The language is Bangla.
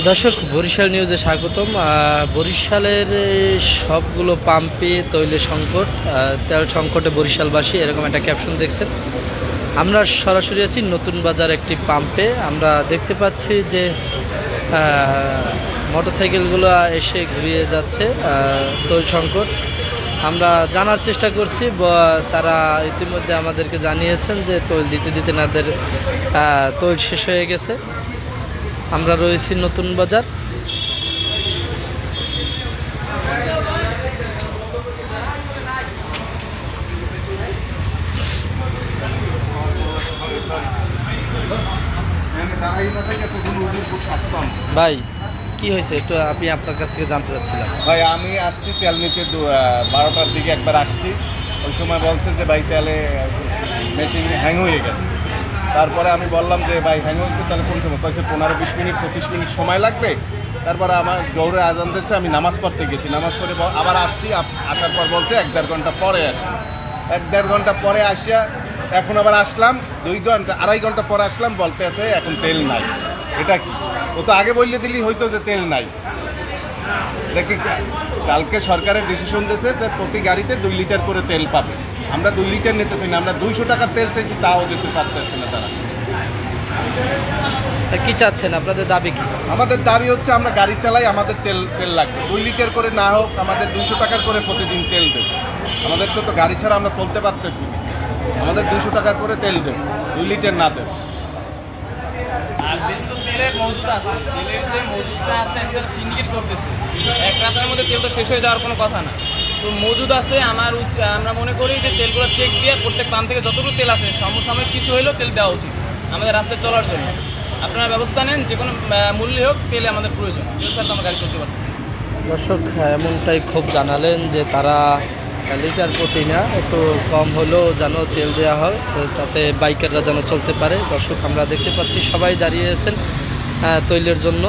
দর্শক, বরিশাল নিউজে স্বাগতম। বরিশালের সবগুলো পাম্পে তৈলের সংকট, তেল সংকটে বরিশালবাসী, এরকম একটা ক্যাপশন দেখছেন। আমরা সরাসরি আছি নতুন বাজার একটি পাম্পে। আমরা দেখতে পাচ্ছি যে মোটরসাইকেলগুলো এসে ঘুরিয়ে যাচ্ছে তৈল সংকট। আমরা জানার চেষ্টা করছি, তারা ইতিমধ্যে আমাদেরকে জানিয়েছেন যে তৈল দিতে দিতে তাদের তৈল শেষ হয়ে গেছে। আমরা রয়েছি নতুন বাজার। ভাই, কি হয়েছে একটু আমি আপনার কাছ থেকে জানতে চাচ্ছিলাম। ভাই, আমি আসছি তেল নিতে 12টার দিকে একবার আসছি। ওই সময় বলছে যে ভাই তেলে মেশিন হ্যাং হয়ে গেছে। তারপরে আমি বললাম যে ভাই হ্যাং হয়েছে, তাহলে কোন সময়? কয়েছে 15-20 মিনিট 25 মিনিট সময় লাগবে। তারপরে আমার দৌড়ে আজান দিয়েছে, আমি নামাজ পড়তে গেছি। নামাজ পড়ে আবার আসছি। আসার পর বলছে 1-1.5 ঘন্টা পরে আসি। 1-1.5 ঘন্টা পরে আসিয়া এখন আবার আসলাম 2-2.5 ঘন্টা পরে আসলাম, বলতে আছে এখন তেল নাই। এটা কি? ও তো আগে বললে দিলি হয়তো যে তেল নাই। দেখি, কালকে সরকারের ডিসিশন দিয়েছে যে প্রতি গাড়িতে 2 লিটার করে তেল পাবে। আমরা 2 লিটার নিতে চাই না, আমরা 200 টাকার তেল চাইছি, তাও দিতে পারতেছে না তারা। কি চাচ্ছেন? আপনাদের দাবি কি? আমাদের দাবি হচ্ছে আমরা গাড়ি চালাই, আমাদের তেল লাগবে। 2 লিটার করে না হোক, আমাদের 200 টাকার করে প্রতিদিন তেল দেবে। আমাদের তো গাড়ি ছাড়া আমরা চলতে পারতেছি না। আমাদের 200 টাকা করে তেল দেবে, 2 লিটার না দেবে। আর বেশি তো তেলের মজুদ আছে, তেলের যে মজুদটা আছে একটা সিন্ডিকেট করতেছে। এক রাতের মধ্যে তেল তো শেষ হয়ে যাওয়ার কোনো কথা না। তো মজুদ আছে, আমরা মনে করি যে তেলগুলো চেক দিয়ে প্রত্যেক পাম্প থেকে যতটুকু তেল আছে সমসাময়িক কিছু হলেও তেল দেওয়া উচিত আমাদের রাস্তায় চলার জন্য। আপনারা ব্যবস্থা নেন, যে কোনো মূল্যে হোক তেলে আমাদের প্রয়োজন। তেল ছাড়া তো আমরা গাড়ি চলতে পারছি। দর্শক, এমনটাই খুব জানালেন যে তারা লিটার প্রতি না, একটু কম হলেও যেন তেল দেওয়া হয়, তাতে বাইকাররা যেন চলতে পারে। দর্শক, আমরা দেখতে পাচ্ছি সবাই দাঁড়িয়ে আছেন তৈলের জন্য।